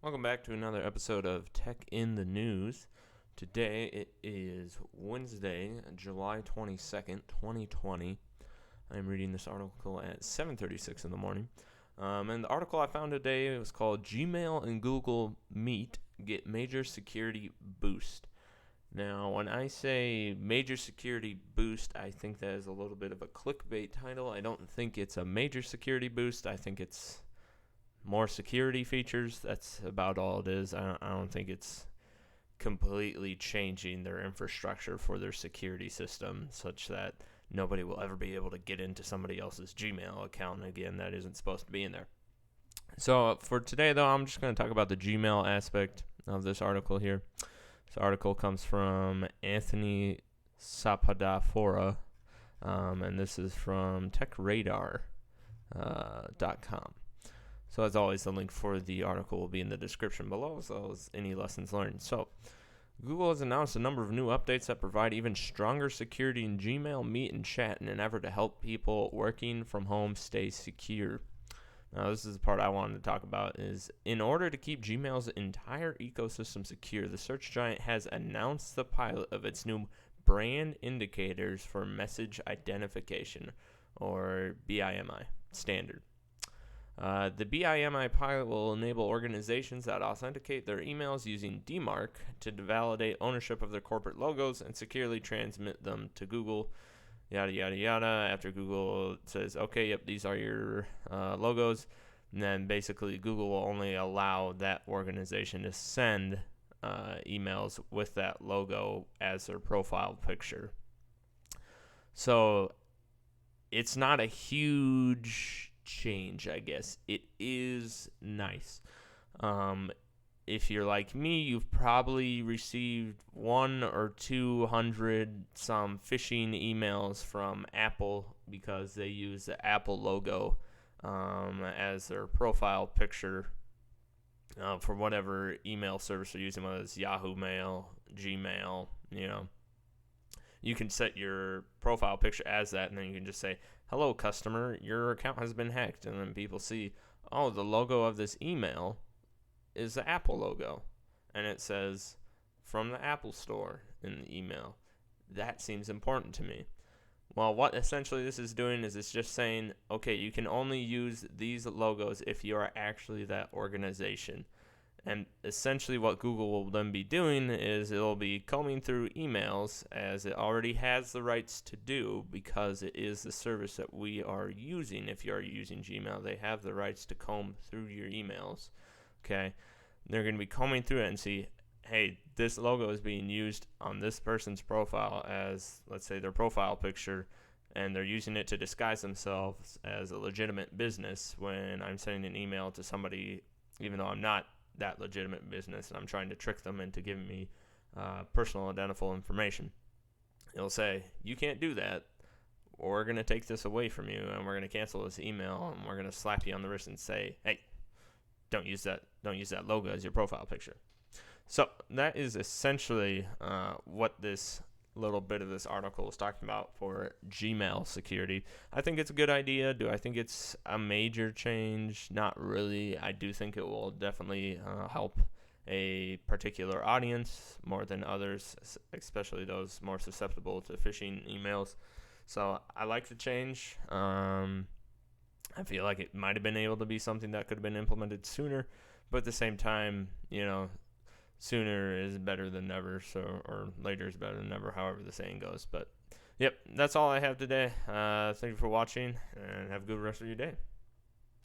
Welcome back to another episode of Tech in the News. Today it is Wednesday, July 22nd, 2020. I'm reading this article at 7:36 in the morning. And the article I found today was called Gmail and Google Meet Get Major Security Boost. Now, when I say major security boost, I think that is a little bit of a clickbait title. I don't think it's a major security boost. I think it's more security features. That's about all it is. I don't think it's completely changing their infrastructure for their security system such that nobody will ever be able to get into somebody else's Gmail account again that isn't supposed to be in there. So for today, though, I'm just going to talk about the Gmail aspect of this article here. This article comes from Anthony Sapadafora, and this is from techradar.com. So as always, the link for the article will be in the description below, as well as any lessons learned. So Google has announced a number of new updates that provide even stronger security in Gmail, Meet, and Chat in an effort to help people working from home stay secure. Now, this is the part I wanted to talk about, is in order to keep Gmail's entire ecosystem secure, the search giant has announced the pilot of its new brand indicators for message identification, or BIMI standard. The BIMI pilot will enable organizations that authenticate their emails using DMARC to validate ownership of their corporate logos and securely transmit them to Google, yada, yada, yada. After Google says, okay, yep, these are your logos, and then basically Google will only allow that organization to send emails with that logo as their profile picture. So it's not a huge change, I guess. It is nice. If you're like me, you've probably received 100 or 200 some phishing emails from Apple because they use the Apple logo as their profile picture for whatever email service they're using, whether it's Yahoo Mail, Gmail, You can set your profile picture as that, and then you can just say, hello, customer, your account has been hacked. And then people see, oh, the logo of this email is the Apple logo. And it says, from the Apple Store in the email. That seems important to me. Well, what essentially this is doing is it's just saying, okay, you can only use these logos if you are actually that organization. And essentially what Google will then be doing is it'll be combing through emails, as it already has the rights to do because it is the service that we are using. If you are using Gmail, they have the rights to comb through your emails. Okay, they're going to be combing through it and see, hey, this logo is being used on this person's profile as, let's say, their profile picture, and they're using it to disguise themselves as a legitimate business when I'm sending an email to somebody, even though I'm not that legitimate business, and I'm trying to trick them into giving me personal identifiable information. It'll say, you can't do that. We're going to take this away from you, and we're going to cancel this email, and we're going to slap you on the wrist and say, hey, don't use that logo as your profile picture. So that is essentially what this little bit of this article is talking about for Gmail security. I think it's a good idea. Do I think it's a major change? Not really. I do think it will definitely help a particular audience more than others, especially those more susceptible to phishing emails. So I like the change. I feel like it might have been able to be something that could have been implemented sooner, but at the same time, sooner is better than never, or later is better than never, however the saying goes. But yep, that's all I have today. Thank you for watching, and have a good rest of your day.